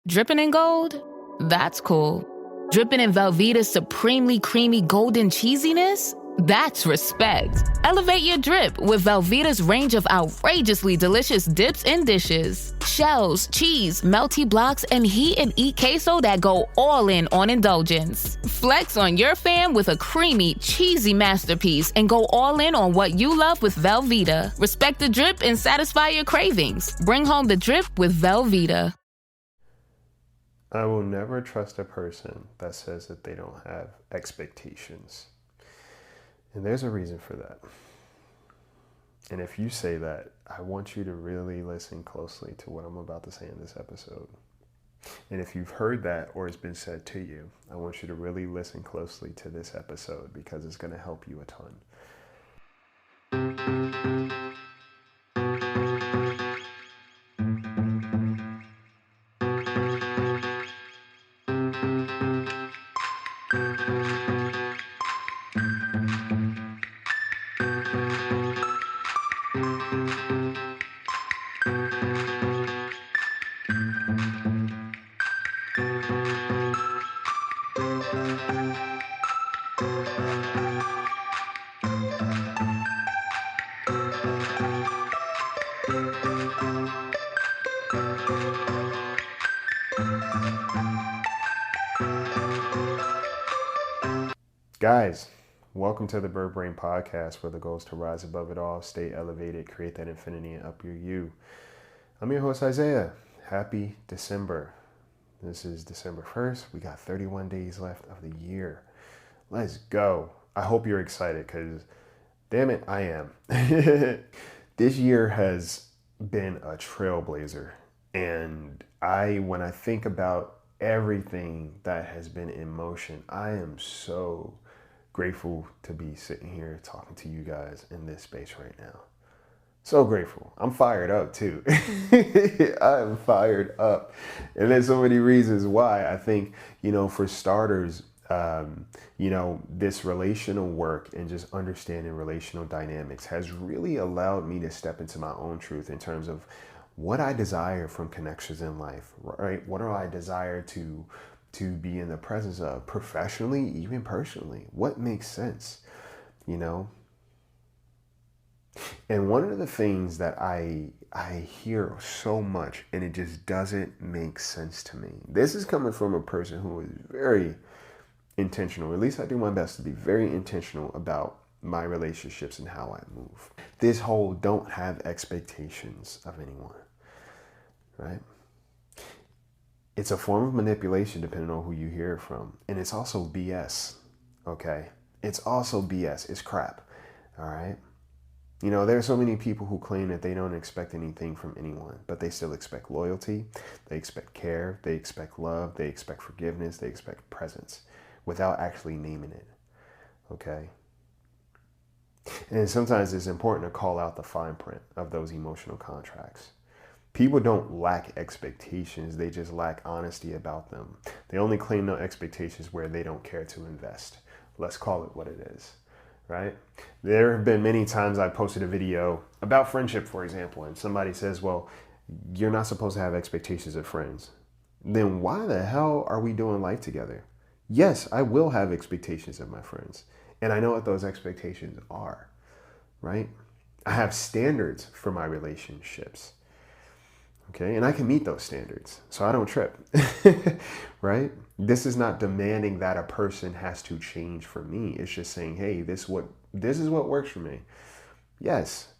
Dripping in gold? That's cool. Dripping in Velveeta's supremely creamy golden cheesiness? That's respect. Elevate your drip with Velveeta's range of outrageously delicious dips and dishes. Shells, cheese, melty blocks, and heat and eat queso that go all in on indulgence. Flex on your fam with a creamy, cheesy masterpiece and go all in on what you love with Velveeta. Respect the drip and satisfy your cravings. Bring home the drip with Velveeta. I will never trust a person that says that they don't have expectations. And there's a reason for that. And if you say that, I want you to really listen closely to what I'm about to say in this episode. And if you've heard that or it's been said to you, I want you to really listen closely to this episode because it's going to help you a ton. Guys, welcome to the Bird Brain Podcast, where the goal is to rise above it all, stay elevated, create that infinity, and up your you. I'm your host, Isaiah. Happy December. This is December 1st. We got 31 days left of the year. Let's go. I hope you're excited because, damn it, I am. This year has been a trailblazer. And when I think about everything that has been in motion, I am so grateful to be sitting here talking to you guys in this space right now. So grateful. I'm fired up too. I'm fired up. And there's so many reasons why. I think, for starters, this relational work and just understanding relational dynamics has really allowed me to step into my own truth in terms of what I desire from connections in life, right? What do I desire to be in the presence of professionally, even personally? What makes sense, And one of the things that I hear so much, and it just doesn't make sense to me. This is coming from a person who is very intentional, or at least I do my best to be very intentional about my relationships and how I move. This whole don't have expectations of anyone, right? It's a form of manipulation depending on who you hear it from. And it's also BS, okay? It's also BS. It's crap, all right? There are so many people who claim that they don't expect anything from anyone, but they still expect loyalty, they expect care, they expect love, they expect forgiveness, they expect presence without actually naming it, okay? And sometimes it's important to call out the fine print of those emotional contracts. People don't lack expectations, they just lack honesty about them. They only claim no expectations where they don't care to invest. Let's call it what it is, right? There have been many times I posted a video about friendship, for example, and somebody says, well, you're not supposed to have expectations of friends. Then why the hell are we doing life together? Yes, I will have expectations of my friends, and I know what those expectations are, right? I have standards for my relationships. Okay, and I can meet those standards, so I don't trip, right? This is not demanding that a person has to change for me. It's just saying, hey, this is what works for me. Yes,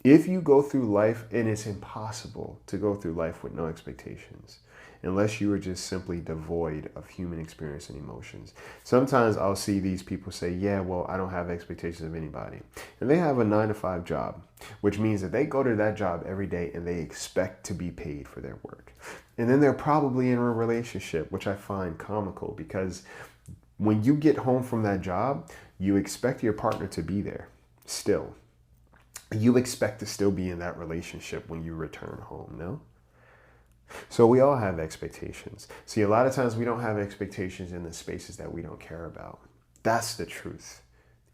if you go through life, and it's impossible to go through life with no expectations, unless you are just simply devoid of human experience and emotions. Sometimes I'll see these people say, yeah, well, I don't have expectations of anybody. And they have a 9-to-5 job, which means that they go to that job every day and they expect to be paid for their work. And then they're probably in a relationship, which I find comical because when you get home from that job, you expect your partner to be there still. You expect to still be in that relationship when you return home, no? So we all have expectations. See, a lot of times we don't have expectations in the spaces that we don't care about. That's the truth.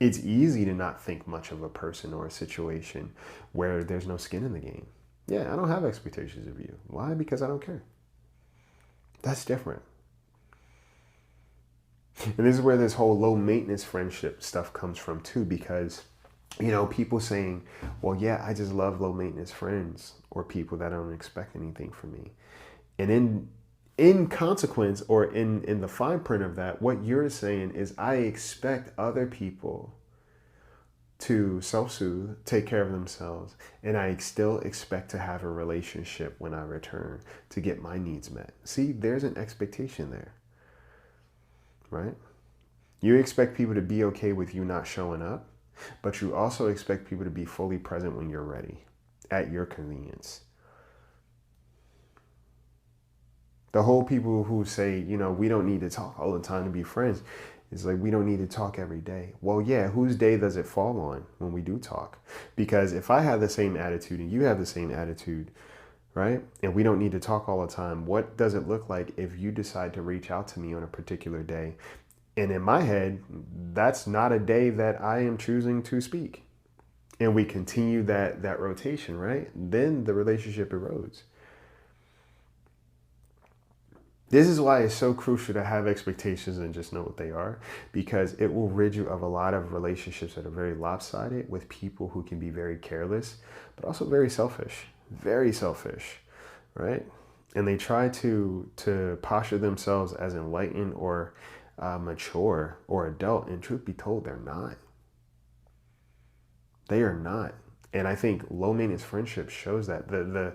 It's easy to not think much of a person or a situation where there's no skin in the game. Yeah, I don't have expectations of you. Why? Because I don't care. That's different. And this is where this whole low maintenance friendship stuff comes from too, because, people saying, well, yeah, I just love low maintenance friends or people that don't expect anything from me. And in consequence, or in the fine print of that, what you're saying is I expect other people to self-soothe, take care of themselves, and I still expect to have a relationship when I return to get my needs met. See, there's an expectation there, right? You expect people to be okay with you not showing up, but you also expect people to be fully present when you're ready, at your convenience. The whole people who say, we don't need to talk all the time to be friends, it's like, we don't need to talk every day. Well, yeah, whose day does it fall on when we do talk? Because if I have the same attitude and you have the same attitude, right, and we don't need to talk all the time, what does it look like if you decide to reach out to me on a particular day? And in my head, that's not a day that I am choosing to speak. And we continue that rotation, right? Then the relationship erodes. This is why it's so crucial to have expectations and just know what they are, because it will rid you of a lot of relationships that are very lopsided with people who can be very careless, but also very selfish, right? And they try to posture themselves as enlightened or mature or adult, and truth be told, they're not. They are not. And I think low maintenance friendship shows that. The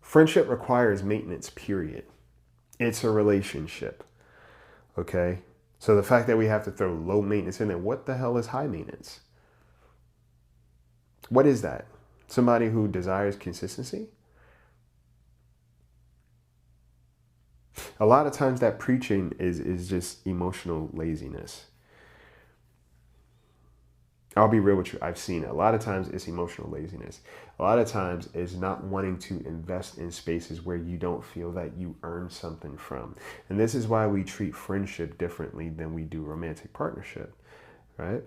friendship requires maintenance, period. It's a relationship, okay? So the fact that we have to throw low maintenance in there, what the hell is high maintenance? What is that? Somebody who desires consistency? A lot of times that preaching is just emotional laziness. I'll be real with you. I've seen it. A lot of times it's emotional laziness. A lot of times it's not wanting to invest in spaces where you don't feel that you earn something from. And this is why we treat friendship differently than we do romantic partnership, right?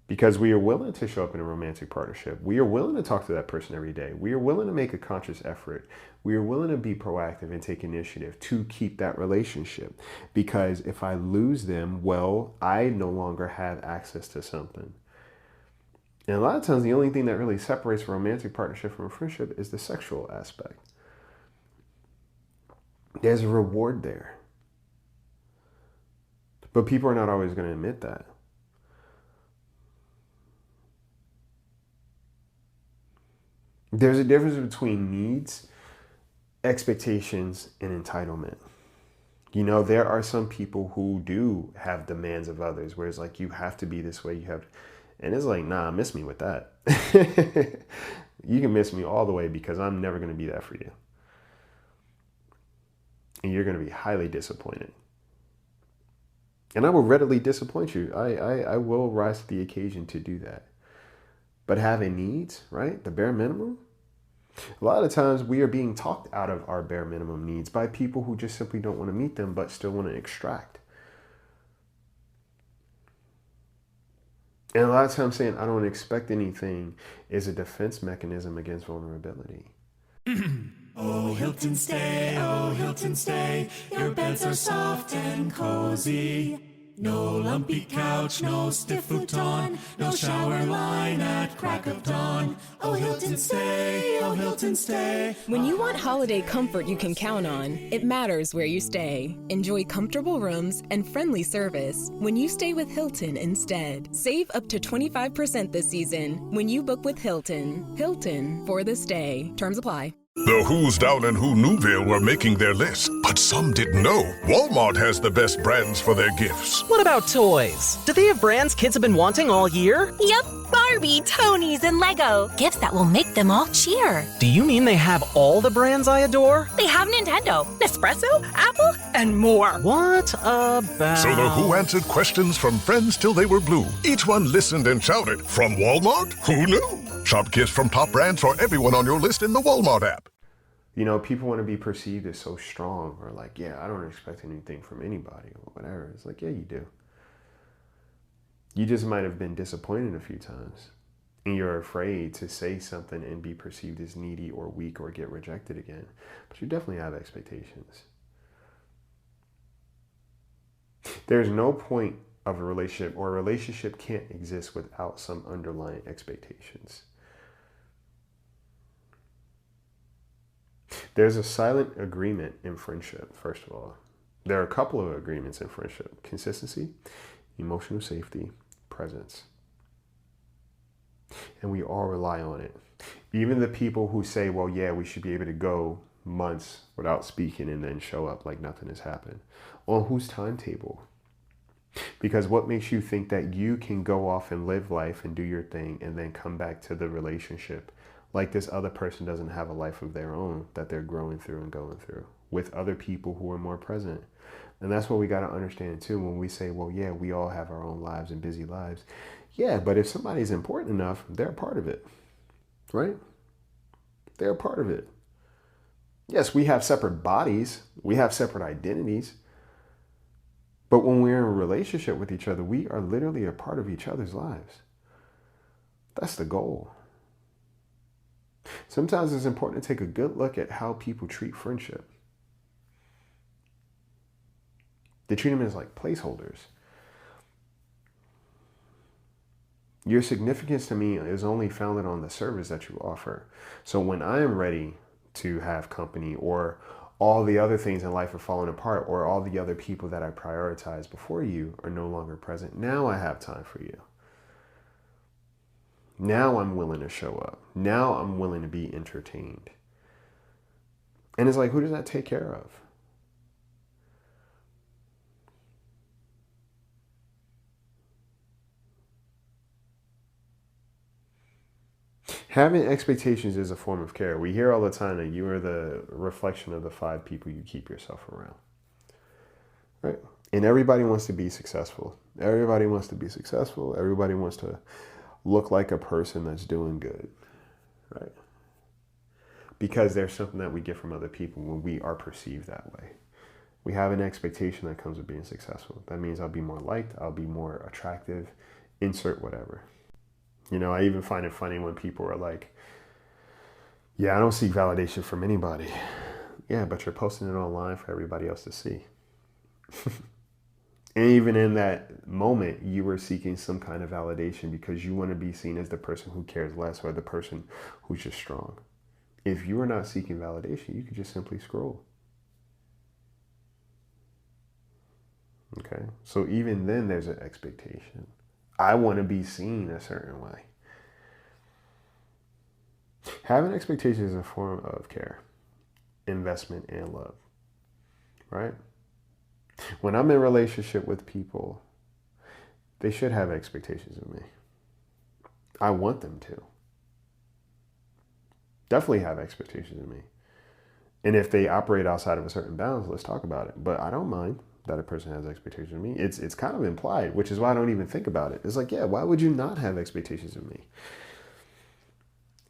Because we are willing to show up in a romantic partnership. We are willing to talk to that person every day. We are willing to make a conscious effort. We are willing to be proactive and take initiative to keep that relationship. Because if I lose them, well, I no longer have access to something. And a lot of times the only thing that really separates a romantic partnership from a friendship is the sexual aspect. There's a reward there. But people are not always going to admit that. There's a difference between needs, expectations, and entitlement. There are some people who do have demands of others, where it's like, you have to be this way, and it's like, nah, miss me with that. You can miss me all the way, because I'm never going to be that for you. And you're going to be highly disappointed. And I will readily disappoint you. I will rise to the occasion to do that. But having needs, right? The bare minimum. A lot of times we are being talked out of our bare minimum needs by people who just simply don't want to meet them, but still want to extract. And a lot of times saying, I don't expect anything, is a defense mechanism against vulnerability. Oh, Hilton stay, your beds are soft and cozy. No lumpy couch, no stiff futon, no shower line at crack of dawn. Oh, Hilton stay. When you want holiday comfort you can count on, it matters where you stay. Enjoy comfortable rooms and friendly service when you stay with Hilton instead. Save up to 25% this season when you book with Hilton. Hilton for the stay. Terms apply. The who's down in Who Newville were making their list, but some didn't know Walmart has the best brands for their gifts. What about toys? Do they have brands kids have been wanting all year? Yep, Barbie, Tony's, and Lego. Gifts that will make them all cheer. Do you mean they have all the brands I adore? They have Nintendo, Nespresso, Apple, and more. What about... So the Who answered questions from friends till they were blue. Each one listened and shouted, from Walmart? Who knew? Shop gifts from top brands for everyone on your list in the Walmart app. People want to be perceived as so strong, or like, yeah, I don't expect anything from anybody or whatever. It's like, yeah, you do. You just might have been disappointed a few times, and you're afraid to say something and be perceived as needy or weak or get rejected again. But you definitely have expectations. There's no point of a relationship, or a relationship can't exist without some underlying expectations. There's a silent agreement in friendship, first of all. There are a couple of agreements in friendship: consistency, emotional safety, presence. And we all rely on it. Even the people who say, well, yeah, we should be able to go months without speaking and then show up like nothing has happened. On whose timetable? Because what makes you think that you can go off and live life and do your thing and then come back to the relationship like this other person doesn't have a life of their own that they're growing through and going through with other people who are more present? And that's what we got to understand too when we say, well, yeah, we all have our own lives and busy lives. Yeah, but if somebody's important enough, they're a part of it, right? They're a part of it. Yes, we have separate bodies. We have separate identities. But when we're in a relationship with each other, we are literally a part of each other's lives. That's the goal. Sometimes it's important to take a good look at how people treat friendship. They treat them as like placeholders. Your significance to me is only founded on the service that you offer. So when I am ready to have company, or all the other things in life are falling apart, or all the other people that I prioritized before you are no longer present, now I have time for you. Now I'm willing to show up. Now I'm willing to be entertained. And it's like, who does that take care of? Having expectations is a form of care. We hear all the time that you are the reflection of the 5 people you keep yourself around. Right? And everybody wants to be successful. Everybody wants to be successful. Everybody wants to look like a person that's doing good. Right? Because there's something that we get from other people when we are perceived that way. We have an expectation that comes with being successful. That means I'll be more liked. I'll be more attractive. Insert whatever. You know, I even find it funny when people are like, yeah, I don't seek validation from anybody. Yeah, but you're posting it online for everybody else to see. And even in that moment, you were seeking some kind of validation because you want to be seen as the person who cares less, or the person who's just strong. If you are not seeking validation, you could just simply scroll. Okay, so even then there's an expectation. I want to be seen a certain way. Having expectations is a form of care, investment, and love, right? When I'm in a relationship with people, they should have expectations of me. I want them to. Definitely have expectations of me. And if they operate outside of a certain bounds, let's talk about it. But I don't mind that a person has expectations of me. It's kind of implied, which is why I don't even think about it. It's like, yeah, why would you not have expectations of me?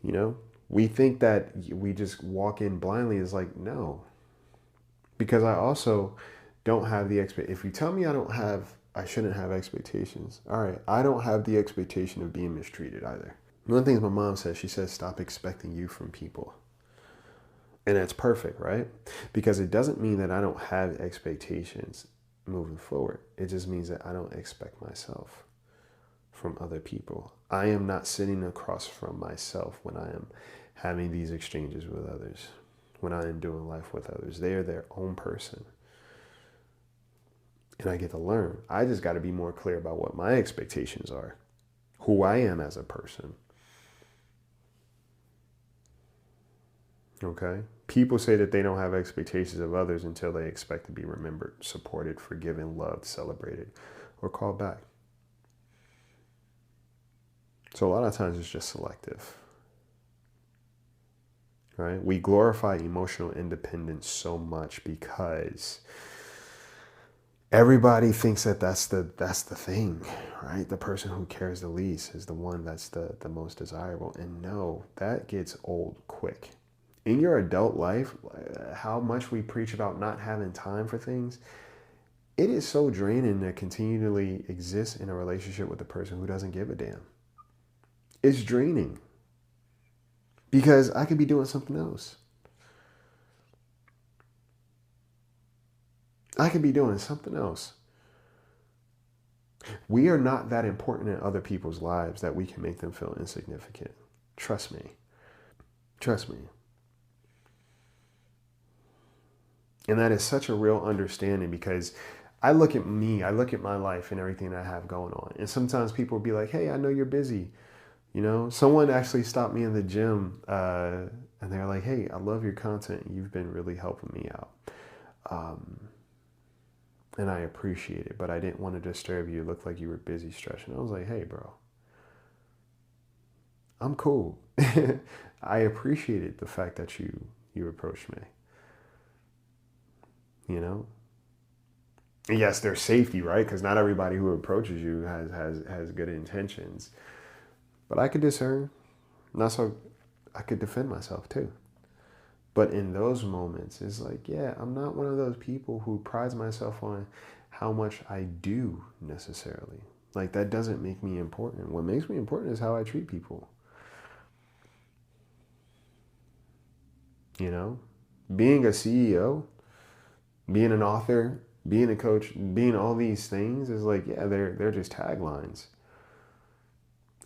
You know, we think that we just walk in blindly. It's like, no. Because I also don't have the if you tell me I shouldn't have expectations. All right, I don't have the expectation of being mistreated either. One of the things my mom says, she says, stop expecting you from people. And that's perfect, right? Because it doesn't mean that I don't have expectations moving forward. It just means that I don't expect myself from other people. I am not sitting across from myself when I am having these exchanges with others, when I am doing life with others. They are their own person. And I get to learn. I just got to be more clear about what my expectations are, who I am as a person. Okay? People say that they don't have expectations of others until they expect to be remembered, supported, forgiven, loved, celebrated, or called back. So a lot of times it's just selective. Right? We glorify emotional independence so much because everybody thinks that that's the thing, right? The person who cares the least is the one that's the most desirable. And no, that gets old quick. In your adult life, how much we preach about not having time for things, it is so draining to continually exist in a relationship with a person who doesn't give a damn. It's draining because I could be doing something else. I could be doing something else. We are not that important in other people's lives that we can make them feel insignificant. Trust me. Trust me. And that is such a real understanding, because I look at me, I look at my life and everything I have going on. And sometimes people will be like, hey, I know you're busy. You know, someone actually stopped me in the gym and they're like, hey, I love your content. You've been really helping me out. And I appreciate it, but I didn't want to disturb you. It looked like you were busy stretching. I was like, hey, bro, I'm cool. I appreciated the fact that you approached me. You know? And yes, there's safety, right? Because not everybody who approaches you has good intentions. But I could discern. Not so I could defend myself too. But in those moments, it's like, yeah, I'm not one of those people who prides myself on how much I do necessarily. Like, that doesn't make me important. What makes me important is how I treat people. You know, being a CEO, being an author, being a coach, being all these things is like, yeah, they're just taglines.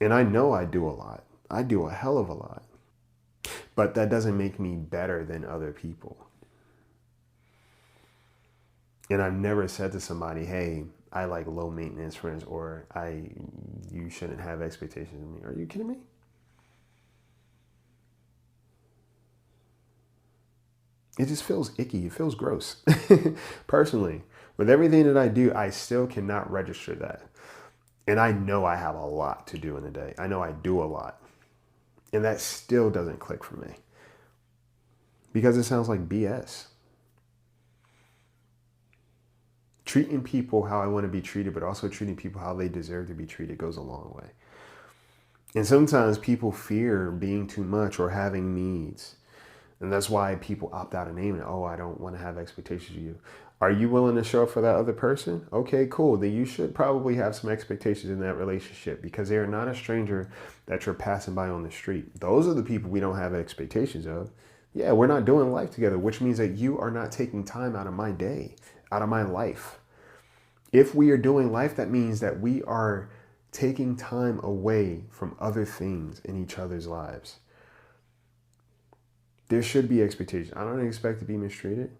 And I know I do a lot. I do a hell of a lot. But that doesn't make me better than other people. And I've never said to somebody, hey, I like low maintenance friends, or you shouldn't have expectations of me. Are you kidding me? It just feels icky. It feels gross. Personally, with everything that I do, I still cannot register that. And I know I have a lot to do in a day. I know I do a lot. And that still doesn't click for me. Because it sounds like BS. Treating people how I want to be treated, but also treating people how they deserve to be treated, goes a long way. And sometimes people fear being too much or having needs. And that's why people opt out of naming it. Oh, I don't want to have expectations of you. Are you willing to show up for that other person? Okay, cool. Then you should probably have some expectations in that relationship, because they are not a stranger that you're passing by on the street. Those are the people we don't have expectations of. Yeah, we're not doing life together, which means that you are not taking time out of my day, out of my life. If we are doing life, that means that we are taking time away from other things in each other's lives. There should be expectations. I don't expect to be mistreated.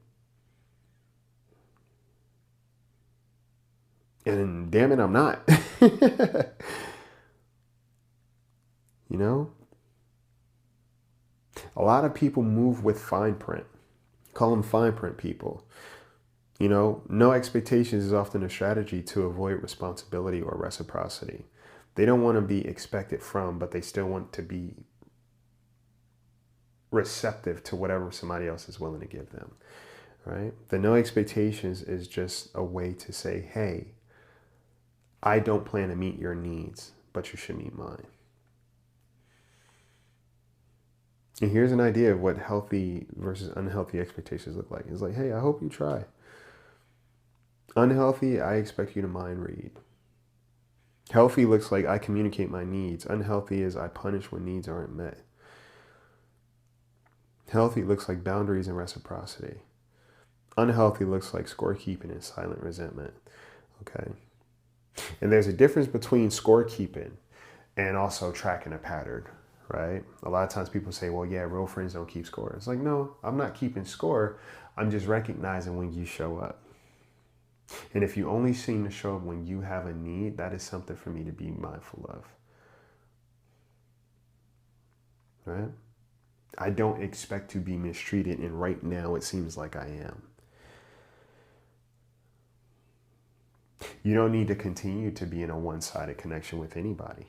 And damn it, I'm not. You know? A lot of people move with fine print. Call them fine print people. You know, no expectations is often a strategy to avoid responsibility or reciprocity. They don't want to be expected from, but they still want to be receptive to whatever somebody else is willing to give them, right? The no expectations is just a way to say, hey, I don't plan to meet your needs, but you should meet mine. And here's an idea of what healthy versus unhealthy expectations look like. It's like, hey, I hope you try. Unhealthy, I expect you to mind read. Healthy looks like I communicate my needs. Unhealthy is I punish when needs aren't met. Healthy looks like boundaries and reciprocity. Unhealthy looks like scorekeeping and silent resentment. Okay. And there's a difference between scorekeeping and also tracking a pattern, right? A lot of times people say, well, yeah, real friends don't keep score. It's like, no, I'm not keeping score. I'm just recognizing when you show up. And if you only seem to show up when you have a need, that is something for me to be mindful of. Right? I don't expect to be mistreated, and right now it seems like I am. You don't need to continue to be in a one-sided connection with anybody.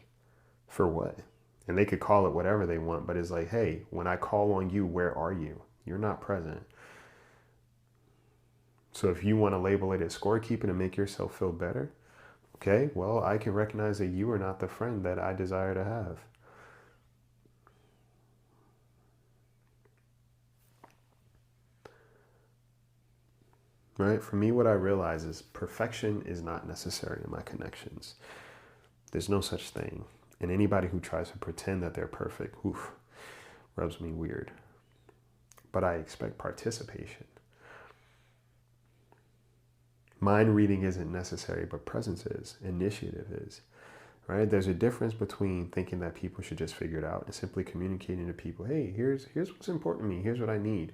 For what? And they could call it whatever they want, but it's like, hey, when I call on you, where are you? You're not present. So if you want to label it as scorekeeping to make yourself feel better, okay, well, I can recognize that you are not the friend that I desire to have. Right? For me, what I realize is perfection is not necessary in my connections. There's no such thing. And anybody who tries to pretend that they're perfect, rubs me weird. But I expect participation. Mind reading isn't necessary, but presence is. Initiative is. Right? There's a difference between thinking that people should just figure it out and simply communicating to people, hey, here's what's important to me. Here's what I need.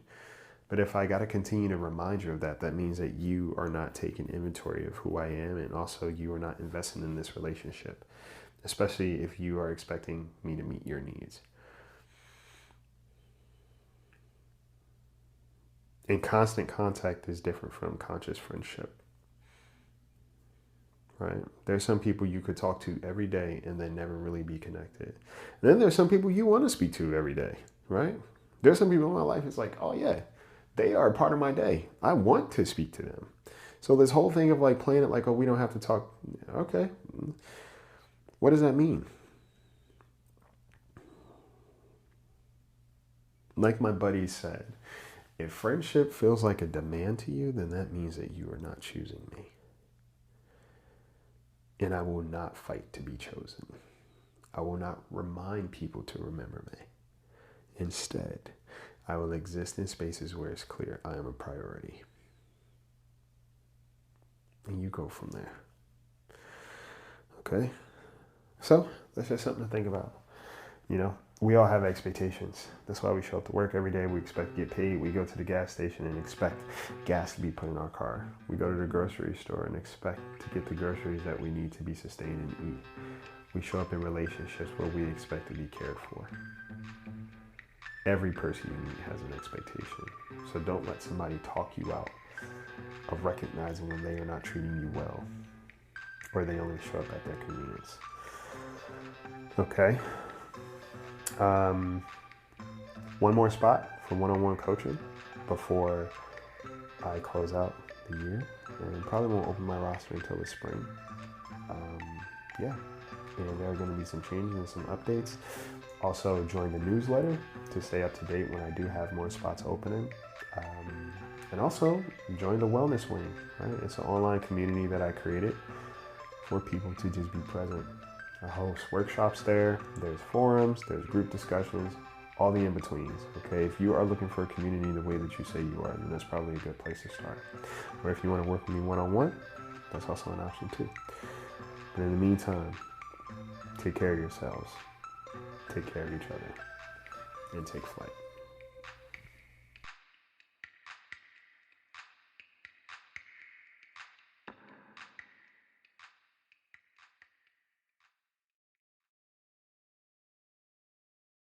But if I got to continue to remind you of that, that means that you are not taking inventory of who I am, and also you are not investing in this relationship, especially if you are expecting me to meet your needs. And constant contact is different from conscious friendship. Right? There's some people you could talk to every day and then never really be connected. And then there's some people you want to speak to every day, right? There's some people in my life, it's like, oh yeah, they are a part of my day. I want to speak to them. So this whole thing of like playing it like, oh, we don't have to talk. Okay. What does that mean? Like my buddy said, if friendship feels like a demand to you, then that means that you are not choosing me. And I will not fight to be chosen. I will not remind people to remember me. Instead, I will exist in spaces where it's clear I am a priority. And you go from there. Okay? So, that's just something to think about. You know, we all have expectations. That's why we show up to work every day. We expect to get paid. We go to the gas station and expect gas to be put in our car. We go to the grocery store and expect to get the groceries that we need to be sustained and eat. We show up in relationships where we expect to be cared for. Every person you meet has an expectation. So don't let somebody talk you out of recognizing when they are not treating you well, or they only show up at their convenience. Okay. One more spot for one-on-one coaching before I close out the year, and probably won't open my roster until the spring. And there are going to be some changes and some updates. Also, join the newsletter to stay up to date when I do have more spots opening. And also, join the wellness wing. Right? It's an online community that I created for people to just be present. I host workshops there. There's forums, there's group discussions, all the in-betweens. Okay, if you are looking for a community the way that you say you are, then that's probably a good place to start. Or if you want to work with me one-on-one, that's also an option too. But in the meantime, take care of yourselves, take care of each other, and take flight.